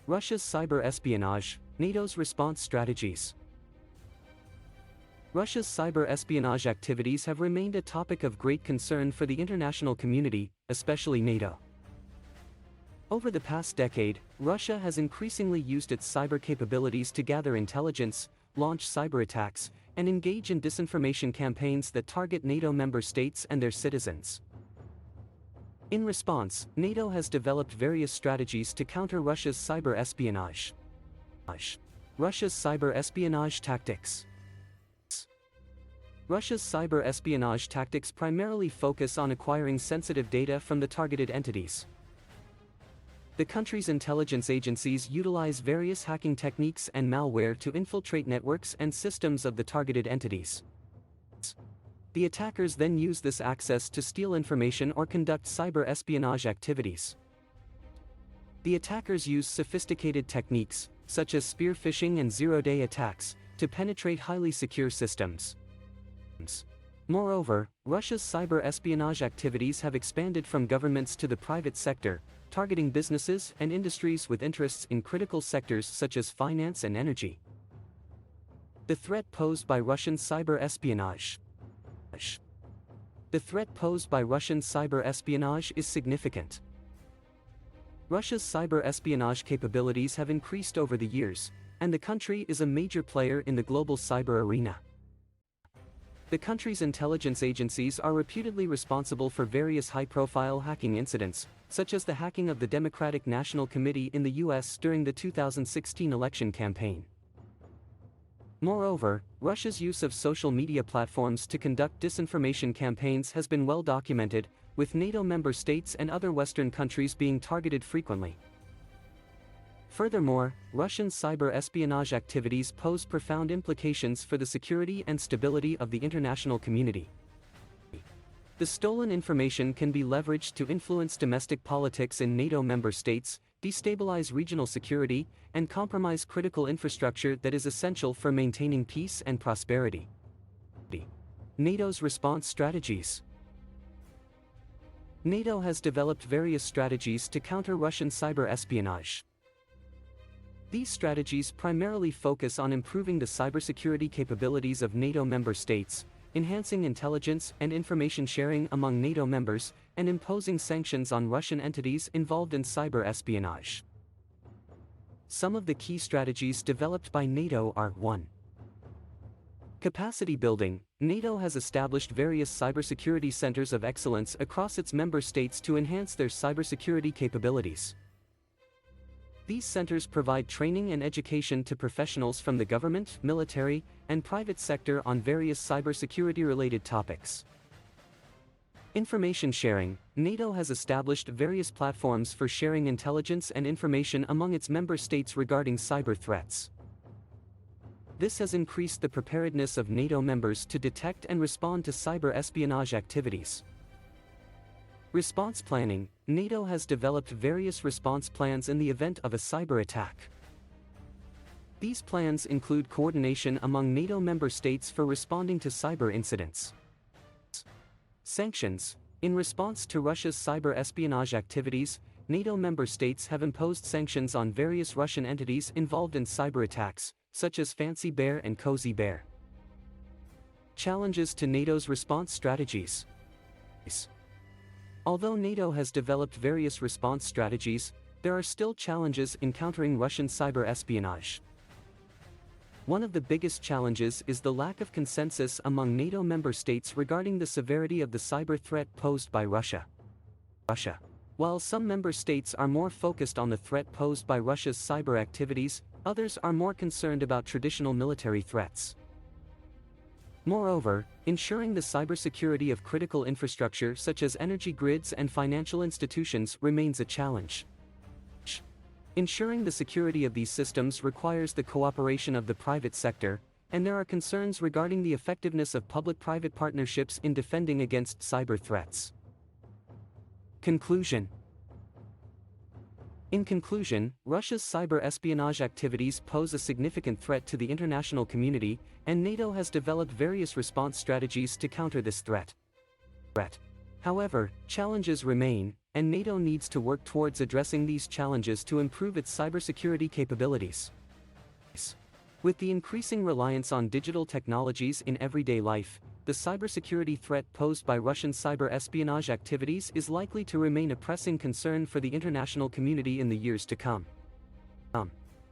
Russia's cyber espionage, NATO's response strategies. Russia's cyber espionage activities have remained a topic of great concern for the international community, especially NATO. Over the past decade, Russia has increasingly used its cyber capabilities to gather intelligence, launch cyberattacks, and engage in disinformation campaigns that target NATO member states and their citizens. In response, NATO has developed various strategies to counter Russia's cyber espionage. Russia's cyber espionage tactics. Russia's cyber espionage tactics primarily focus on acquiring sensitive data from the targeted entities. The country's intelligence agencies utilize various hacking techniques and malware to infiltrate networks and systems of the targeted entities. The attackers then use this access to steal information or conduct cyber espionage activities. The attackers use sophisticated techniques, such as spear phishing and zero-day attacks, to penetrate highly secure systems. Moreover, Russia's cyber espionage activities have expanded from governments to the private sector, targeting businesses and industries with interests in critical sectors such as finance and energy. The threat posed by Russian cyber espionage. The threat posed by Russian cyber espionage is significant. Russia's cyber espionage capabilities have increased over the years, and the country is a major player in the global cyber arena. The country's intelligence agencies are reputedly responsible for various high-profile hacking incidents, such as the hacking of the Democratic National Committee in the US during the 2016 election campaign. Moreover, Russia's use of social media platforms to conduct disinformation campaigns has been well documented, with NATO member states and other Western countries being targeted frequently. Furthermore, Russian cyber espionage activities pose profound implications for the security and stability of the international community. The stolen information can be leveraged to influence domestic politics in NATO member states, destabilize regional security, and compromise critical infrastructure that is essential for maintaining peace and prosperity. NATO's response strategies. NATO has developed various strategies to counter Russian cyber espionage. These strategies primarily focus on improving the cybersecurity capabilities of NATO member states, enhancing intelligence and information sharing among NATO members, and imposing sanctions on Russian entities involved in cyber espionage. Some of the key strategies developed by NATO are 1. Capacity building. NATO has established various cybersecurity centers of excellence across its member states to enhance their cybersecurity capabilities. These centers provide training and education to professionals from the government, military, and private sector on various cybersecurity-related topics. Information sharing. NATO has established various platforms for sharing intelligence and information among its member states regarding cyber threats. This has increased the preparedness of NATO members to detect and respond to cyber espionage activities. Response planning. NATO has developed various response plans in the event of a cyber attack. These plans include coordination among NATO member states for responding to cyber incidents. Sanctions. In response to Russia's cyber espionage activities, NATO member states have imposed sanctions on various Russian entities involved in cyber attacks, such as Fancy Bear and Cozy Bear. Challenges to NATO's response strategies. Although NATO has developed various response strategies, there are still challenges in countering Russian cyber espionage. One of the biggest challenges is the lack of consensus among NATO member states regarding the severity of the cyber threat posed by Russia. While some member states are more focused on the threat posed by Russia's cyber activities, others are more concerned about traditional military threats. Moreover, ensuring the cybersecurity of critical infrastructure such as energy grids and financial institutions remains a challenge. Ensuring the security of these systems requires the cooperation of the private sector, and there are concerns regarding the effectiveness of public-private partnerships in defending against cyber threats. Conclusion. In conclusion, Russia's cyber espionage activities pose a significant threat to the international community, and NATO has developed various response strategies to counter this threat. However, challenges remain, and NATO needs to work towards addressing these challenges to improve its cybersecurity capabilities. With the increasing reliance on digital technologies in everyday life, the cybersecurity threat posed by Russian cyber espionage activities is likely to remain a pressing concern for the international community in the years to come.